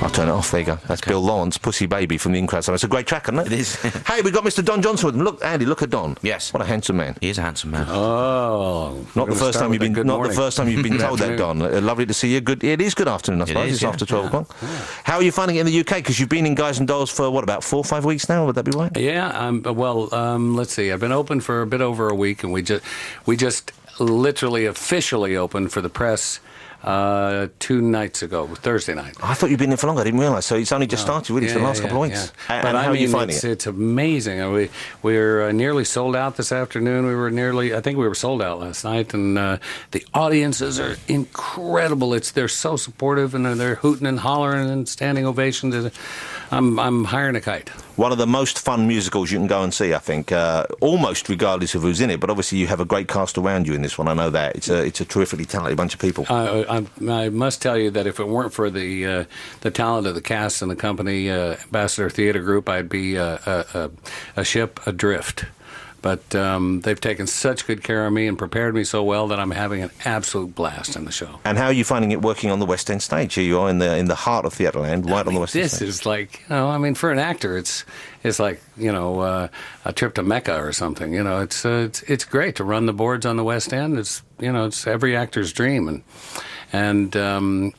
I'll turn it off. There you go. That's Bill Lawrence, Pussy Baby from the In Crowd Summer. It's a great track, isn't it? It is. Hey, we've got Mr. Don Johnson with him. Look, Andy, look at Don. Yes. What a handsome man. He is a handsome man. Oh, Not the first time you've been. Not the first time you've been told that, Don. Lovely to see you. Good. It is good afternoon, I suppose. It's after 12 o'clock. Yeah. How are you finding it in the UK? Because you've been in Guys and Dolls for what, about 4 or 5 weeks now? Would that be right? Yeah. Let's see. I've been open for a bit over a week, and we just literally officially opened for the press 2 nights ago, Thursday night. I thought you'd been in for longer. I didn't realise. So it's only just started, really, for the last couple of weeks. Yeah. And how are you finding it? It's amazing. We're nearly sold out this afternoon. I think we were sold out last night, and the audiences are incredible. They're so supportive, and they're hooting and hollering and standing ovations. I'm hiring a kite. One of the most fun musicals you can go and see, I think, almost regardless of who's in it. But obviously, you have a great cast around you in this one. I know that it's a terrifically talented bunch of people. I must tell you that if it weren't for the talent of the cast and the company, Ambassador Theatre Group, I'd be a ship adrift. But they've taken such good care of me and prepared me so well that I'm having an absolute blast in the show. And how are you finding it working on the West End stage? Here you are in the heart of Theatreland, right on the West End stage. This is like, for an actor, it's like, a trip to Mecca or something. It's great to run the boards on the West End. It's every actor's dream, and I'm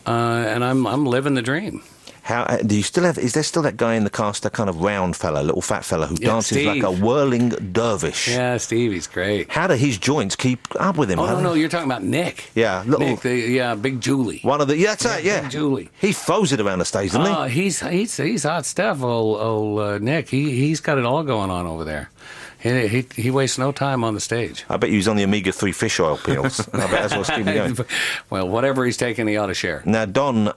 living the dream. How do you still have? Is there still that guy in the cast, that kind of round fella, little fat fella who dances Steve. like a whirling dervish? Yeah, Steve, he's great. How do his joints keep up with him? Oh no, you're talking about Nick. Yeah, Nick, Big Julie. One of the that's it. Yeah, Big Julie. He throws it around the stage, doesn't he? He's hot stuff. Old Nick. He's got it all going on over there. He wastes no time on the stage. I bet he was on the omega-3 fish oil pills. I bet that's what's keeping going. Well, whatever he's taking, he ought to share. Now, Don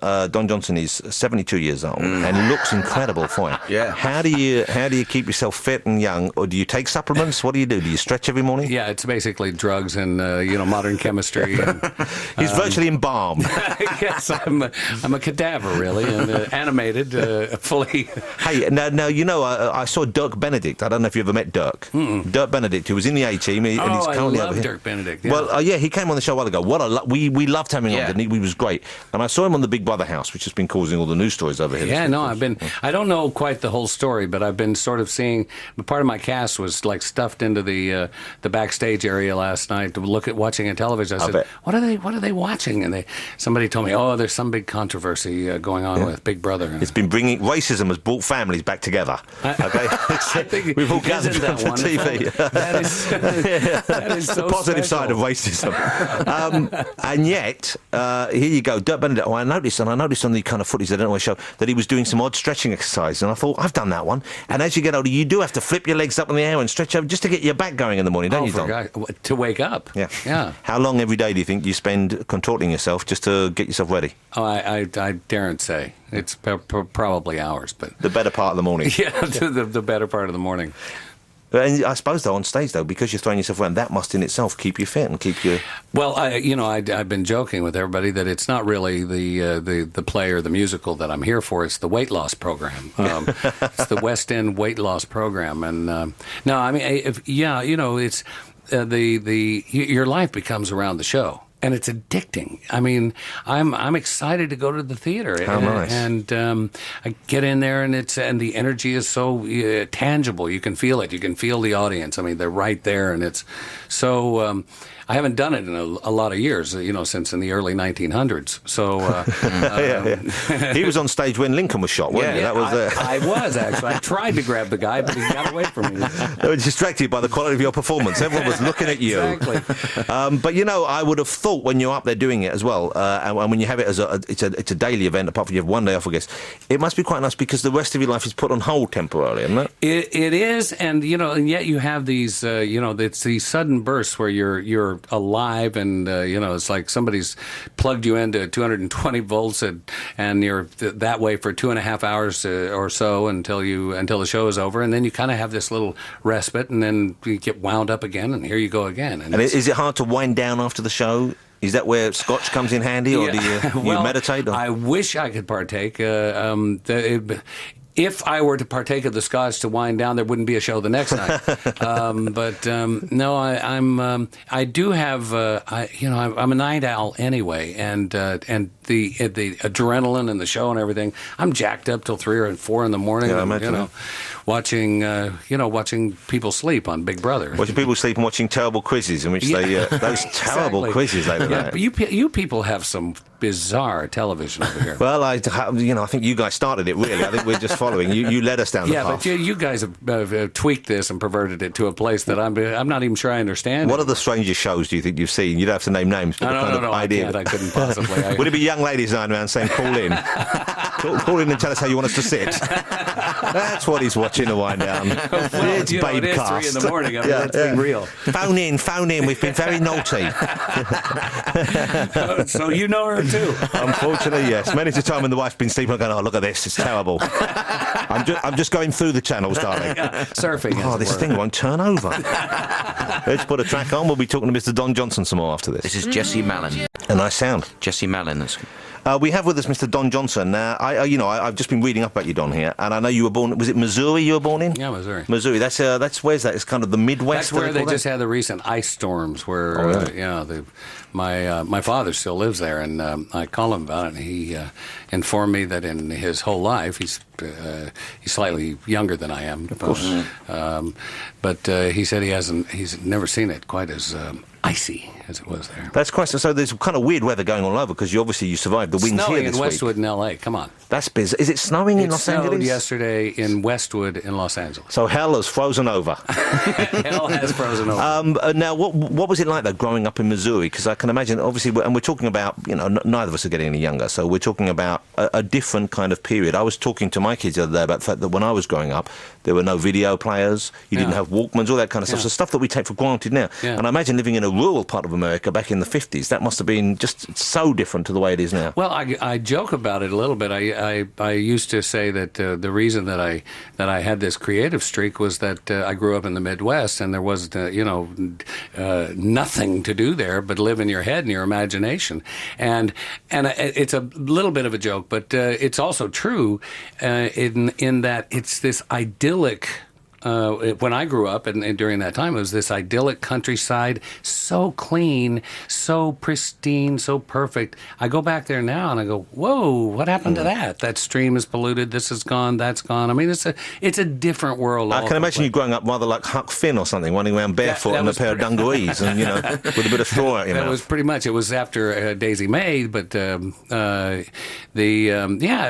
Johnson is 72 years old, and he looks incredible for him. Yeah. How do you keep yourself fit and young, or do you take supplements? What do? Do you stretch every morning? Yeah, it's basically drugs and modern chemistry. And, he's virtually embalmed. Yes, I'm a cadaver, really, and animated, fully. Hey, now I saw Dirk Benedict. I don't know if you ever met Dirk. Dirk Benedict, who was in the A-Team, and he's currently I over love here. Dirk Benedict. Yeah. Well, he came on the show a while ago. We loved having him on, didn't he? He was great. And I saw him on the Big Brother house, which has been causing all the news stories over here. Yeah, no, I don't know quite the whole story, but I've been sort of seeing, part of my cast was like stuffed into the backstage area last night to watching a television. I said, what are they watching? And somebody told me, there's some big controversy going on with Big Brother. It's been racism has brought families back together. Okay, I think we've all gathered that for TV. That is so the positive special. side of racism. And yet, here you go, Dirk Benedict. I noticed on the kind of footage they don't always show that he was doing some odd stretching exercise, and I thought, I've done that one. And as you get older, you do have to flip your legs up in the air and stretch over just to get your back going in the morning, don't you, Don? To wake up. Yeah. How long every day do you think you spend contorting yourself just to get yourself ready? Oh, I daren't say. It's probably hours, but the better part of the morning. Yeah, the better part of the morning. And I suppose, though, on stage, though, because you're throwing yourself around, that must in itself keep you fit and keep you... Well, I've been joking with everybody that it's not really the play or the musical that I'm here for. It's the weight loss program. It's the West End weight loss program. And, it's your life becomes around the show. And it's addicting. I mean, I'm excited to go to the theater. How nice! And I get in there, and the energy is so tangible. You can feel it. You can feel the audience. I mean, they're right there, and it's so. I haven't done it in a lot of years, since in the early 1900s. So he was on stage when Lincoln was shot, wasn't he? That was. I was actually. I tried to grab the guy, but he got away from me. They were distracted by the quality of your performance. Everyone was looking at you. Exactly. But I would have thought when you're up there doing it as well, and when you have it as it's a daily event, apart from you have one day off, I guess, it must be quite nice because the rest of your life is put on hold temporarily, isn't it? It is, and and yet you have these, it's these sudden bursts where you're alive, and it's like somebody's plugged you into 220 volts, and you're that way for 2.5 hours or so until the show is over, and then you kind of have this little respite, and then you get wound up again, and here you go again. And is it hard to wind down after the show? Is that where scotch comes in handy, or do you meditate? Or? I wish I could partake. if I were to partake of the scotch to wind down, there wouldn't be a show the next night. No, I do have, I'm a night owl anyway, and the adrenaline and the show and everything. I'm jacked up till 3 or 4 in the morning. Yeah, and, watching people sleep on Big Brother. Watching people sleep and watching terrible quizzes in which they those terrible quizzes they do. Yeah, but you people have some bizarre television over here. Well, I think you guys started it, really. I think we're just following. You led us down the path. Yeah, but you guys have tweaked this and perverted it to a place that I'm not even sure I understand. What are the strangest shows do you think you've seen? You don't have to name names, but No, idea. I couldn't possibly. Would it be young ladies lying around saying, call in? Call in and tell us how you want us to sit. That's what he's watching to wind down. Well, it's it is Babecast. 3 in the morning. I mean, that's being real. Phone in. We've been very naughty. So you know her too. Unfortunately, yes. Many's the time when the wife's been sleeping, I'm going, oh, look at this, it's terrible. I'm just going through the channels, darling. Yeah, surfing. Oh, this thing won't turn over. Let's put a track on. We'll be talking to Mr. Don Johnson some more after this. This is Jesse Malin. A nice sound. Jesse Malin. We have with us Mr. Don Johnson. Now, I've just been reading up about you, Don, here, and I know you were born. Was it Missouri? You were born in? Yeah, Missouri. Missouri. That's where's that? It's kind of the Midwest. That's where they just had the recent ice storms. Where my father still lives there, and I call him about it. And he informed me that in his whole life he's slightly younger than I am, of course. But he said he's never seen it quite as icy as it was there. That's quite so. There's kind of weird weather going all over because you survived the winds here this in Westwood week. in L.A. Come on, that's bizarre. Is it snowing in Los Angeles? It snowed yesterday in Westwood in Los Angeles. So hell has frozen over. Hell has frozen over. Now, what was it like though growing up in Missouri? Because I can imagine, obviously, and we're talking about neither of us are getting any younger, so we're talking about a different kind of period. I was talking to my kids the other day about the fact that when I was growing up, there were no video players, you didn't have Walkmans, all that kind of stuff. So stuff that we take for granted now. Yeah. And I imagine living in a rural part of America back in the 50s, that must have been just so different to the way it is now. Well, I joke about it a little bit. I used to say that the reason that I had this creative streak was that I grew up in the Midwest and there was nothing to do there but live in your head and your imagination. And it's a little bit of a joke, but it's also true in that it's this idyllic. When I grew up and during that time, it was this idyllic countryside, so clean, so pristine, so perfect. I go back there now and I go, whoa, what happened to that? That stream is polluted, this is gone, that's gone. I mean, it's a different world. I can imagine you growing up rather like Huck Finn or something, running around barefoot in a pair of dungarees and, with a bit of straw out your mouth. That was pretty much, it was after Daisy May, but it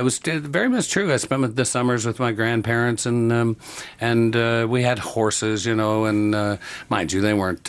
was very much true. I spent the summers with my grandparents and we had horses, and mind you, they weren't,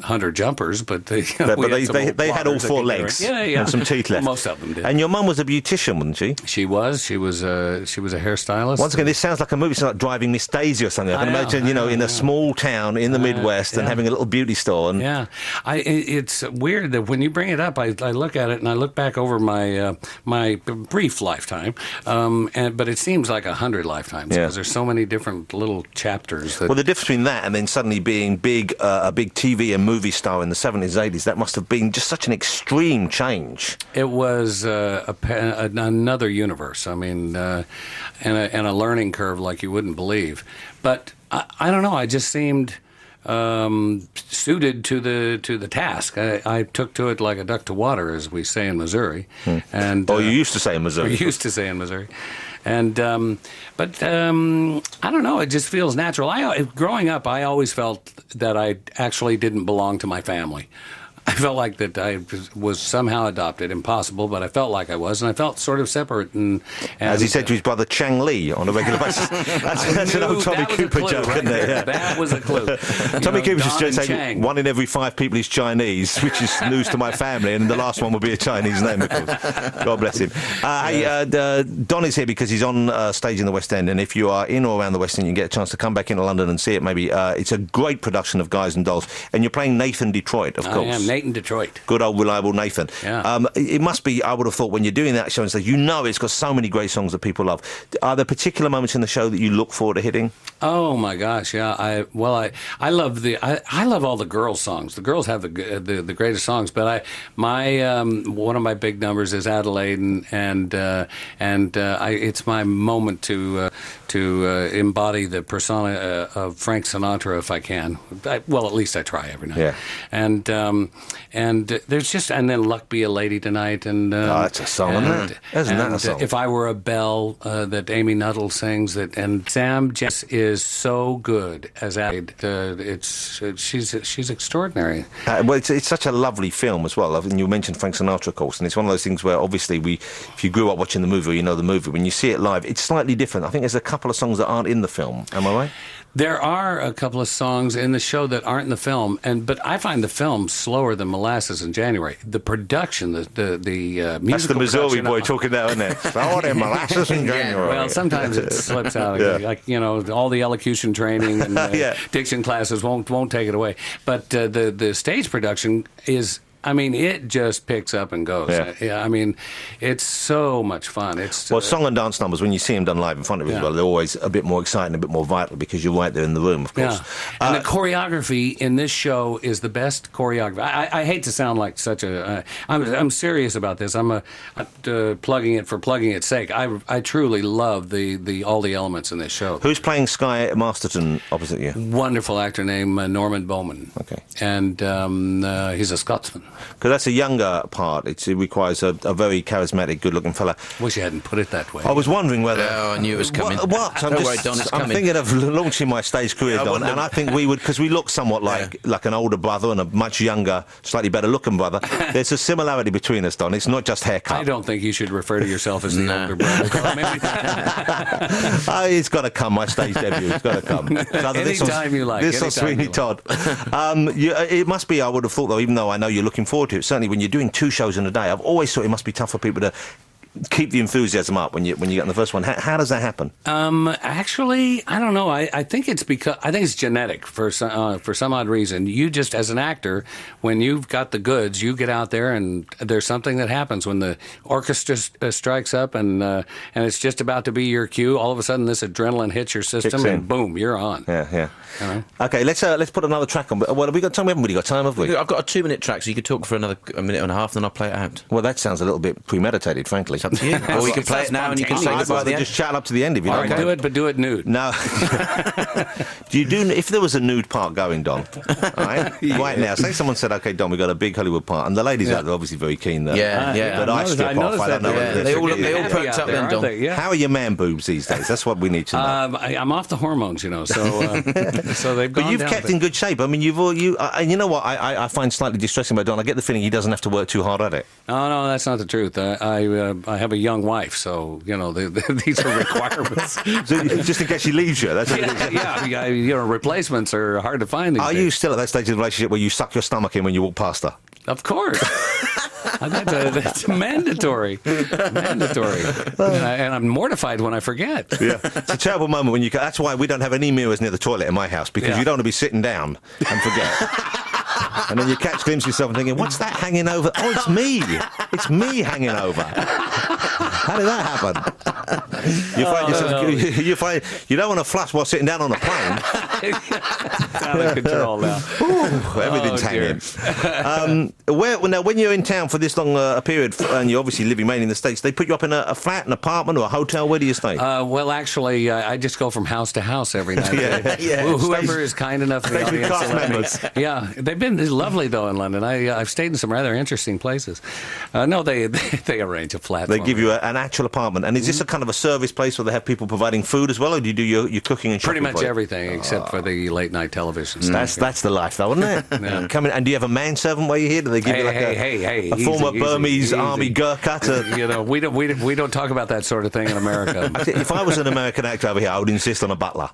hunter jumpers, but they had all 4 legs and some teeth left. Most of them did. And your mum was a beautician, wasn't she? She was a hairstylist. Once again, this sounds like a movie. It's like Driving Miss Daisy or something. I can imagine, in a small town in the Midwest and having a little beauty store. And it's weird that when you bring it up, I look at it and I look back over my my brief lifetime, but it seems like 100 lifetimes because there's so many different little chapters. Well, the difference between that and then suddenly being a big TV and movie star in the 70s, 80s, that must have been just such an extreme change. It was another universe. I mean, and a learning curve like you wouldn't believe. But I don't know. I just seemed suited to the task. I took to it like a duck to water, as we say in Missouri. And you used to say in Missouri. We used to say in Missouri. And but I don't know. It just feels natural. Growing up, I always felt that I actually didn't belong to my family. I felt like that I was somehow adopted. Impossible, but I felt like I was, and I felt sort of separate. And as he said to his brother Chang Lee on a regular basis. That's an old Tommy Cooper joke, isn't it? Yeah. That was a clue. Tommy Cooper just saying 1 in every 5 people is Chinese, which is news to my family, and the last one will be a Chinese name, of course. God bless him. Don is here because he's on stage in the West End, and if you are in or around the West End, you can get a chance to come back into London and see it. Maybe it's a great production of Guys and Dolls, and you're playing Nathan Detroit, of course. I am. Nathan Detroit. Good old reliable Nathan. Yeah. It must be, I would have thought, when you're doing that show and stuff, you know it's got so many great songs that people love. Are there particular moments in the show that you look forward to hitting? Oh my gosh, yeah. I love all the girls' songs. The girls have the greatest songs, but one of my big numbers is Adelaide, and it's my moment to embody the persona of Frank Sinatra if I can. At least I try every night. Yeah. And there's just, and then Luck Be a Lady Tonight, and that's a song, isn't it? Isn't that a song? If I Were a Bell, that Amy Nuttall sings, and Sam Jess is so good as Adelaide. She's extraordinary. It's such a lovely film as well. And you mentioned Frank Sinatra, of course, and it's one of those things where obviously if you grew up watching the movie or you know the movie, when you see it live, it's slightly different. I think there's a couple of songs that aren't in the film. Am I right? There are a couple of songs in the show that aren't in the film, but I find the film slower than Molasses in January. The production, the musical. That's the Missouri boy production, talking now, isn't it? Slower than Molasses in January. Well, sometimes it slips out. Like all the elocution training and diction classes won't take it away. But the stage production is. I mean, it just picks up and goes. Yeah. I mean, it's so much fun. Song and dance numbers, when you see them done live in front of you as well, they're always a bit more exciting, a bit more vital, because you're right there in the room, of course. Yeah. And the choreography in this show is the best choreography. I hate to sound like such a... I'm serious about this. I'm plugging it for plugging its sake. I truly love all the elements in this show. Who's playing Sky Masterton opposite you? Wonderful actor named Norman Bowman. Okay. And he's a Scotsman. Because that's a younger part. It requires a very charismatic, good-looking fella. Wish you hadn't put it that way. I was wondering whether... Oh, I knew it was coming. What? Don't worry, Don, it's coming. I'm thinking of launching my stage career, Don, and I think we would, because we look somewhat like an older brother and a much younger, slightly better-looking brother. There's a similarity between us, Don. It's not just haircut. I don't think you should refer to yourself as the older brother. It's got to come, my stage debut. It's got to come. Anytime you like. This was Sweeney Todd. It must be, I would have thought, though, even though I know you're looking forward to it, certainly when you're doing 2 shows in a day, I've always thought it must be tough for people to keep the enthusiasm up when you get on the first one. How does that happen? Actually, I don't know. I think it's genetic for some odd reason. You just, as an actor, when you've got the goods, you get out there and there's something that happens when the orchestra strikes up and it's just about to be your cue. All of a sudden, this adrenaline hits your system and boom, you're on. Yeah. Okay, let's put another track on. Well, have we got time? We haven't really got time, have we? I've got a 2-minute track, so you could talk for a minute and a half, then I'll play it out. Well, that sounds a little bit premeditated, frankly. Up to you. Or you can play it now and you can say goodbye at the end. Just chat up to the end if you don't. Do it, but do it nude. No. If there was a nude part going, Don, right now, say someone said, "Okay, Don, we got a big Hollywood part," and the ladies out there are obviously very keen. But I strip off. I don't know. They all perked up then, Don. How are your man boobs these days? That's what we need to know. I'm off the hormones, so they've gone. But you've kept in good shape. I mean, and you know what I find slightly distressing about Don. I get the feeling he doesn't have to work too hard at it. No, that's not the truth. I have a young wife, so these are requirements. So, just in case she leaves you. That's replacements are hard to find. Are you still at that stage of the relationship where you suck your stomach in when you walk past her? Of course. That's mandatory. And I'm mortified when I forget. Yeah, it's a terrible moment when you. That's why we don't have any mirrors near the toilet in my house, because you don't want to be sitting down and forget. And then you catch glimpse of yourself and thinking, what's that hanging over? Oh, it's me. It's me hanging over. How did that happen? You find yourself. You don't want to flush while sitting down on a plane. Out of control now. Ooh, everything's hanging. Now, when you're in town for this long a period, and you're obviously living mainly in the States, they put you up in a flat, an apartment, or a hotel. Where do you stay? Well, actually, I just go from house to house every night. Whoever is kind enough in the audience cast members. Yeah, they've been lovely though in London. I've stayed in some rather interesting places. No, they arrange a flat. They give you an actual apartment, and is this a kind of a service place where they have people providing food as well, or do you do your cooking and shopping? Pretty much everything except for the late night television stuff. That's the life, though, isn't it? Yeah. Come in, and do you have a manservant while you're here? Do they give you a former Burmese army Gurkha? We don't talk about that sort of thing in America. If I was an American actor over here, I would insist on a butler.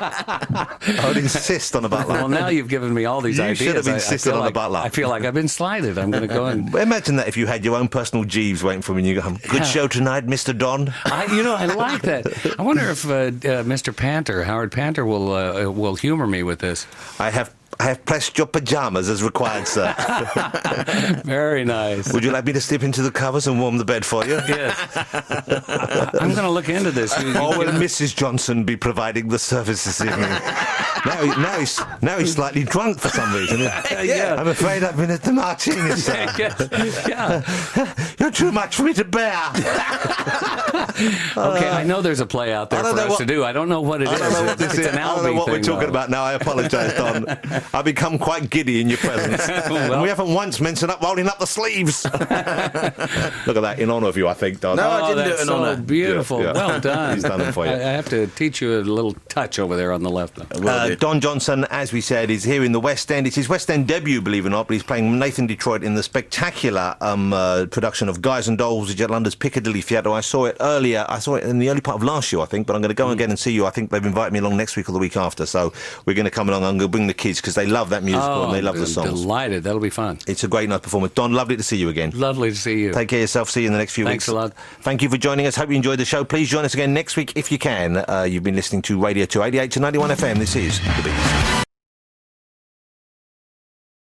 I would insist on a butler. Well, now you've given me all these ideas. You should have insisted on a butler. I feel like I've been slighted. I'm going to go and... Imagine that if you had your own personal Jeeves waiting for you and you go, good show tonight, Mr. Don. I like that. I wonder if Mr. Panter, Howard Panter, will humor me with this. I have pressed your pajamas as required, sir. Very nice. Would you like me to slip into the covers and warm the bed for you? Yes. I'm going to look into this. Or will Mrs. Johnson be providing the service this evening? Now he's slightly drunk for some reason. Yeah. I'm afraid I've been at the Martini, sir. Yeah. You're too much for me to bear. Okay, I know there's a play out there I don't for know us what- to do. I don't know what it is. I don't know what this It's is. an I don't know Albie what we're thing, talking though. about now. I apologise, Don. I've become quite giddy in your presence. And we haven't once mentioned rolling up the sleeves. Look at that, in honour of you, I think, Don. No, I didn't do that's it in so honour. beautiful. Yeah. Well done. He's done it for you. I have to teach you a little touch over there on the left, though. Don Johnson, as we said, is here in the West End. It's his West End debut, believe it or not, but he's playing Nathan Detroit in the spectacular production of Guys and Dolls, which is at London's Piccadilly Theatre. I saw it earlier. I saw it in the early part of last year, I think, but I'm going to go again and see you. I think they've invited me along next week or the week after, so we're going to come along. I'm going to bring the kids because they love that musical and they love the songs. Delighted. That'll be fun. It's a great night performance. Don, lovely to see you again. Lovely to see you. Take care of yourself. See you in the next few Thanks weeks. a lot. Thank you for joining us. Hope you enjoyed the show. Please join us again next week if you can. You've been listening to Radio 288 to 91 FM. This is The Beats.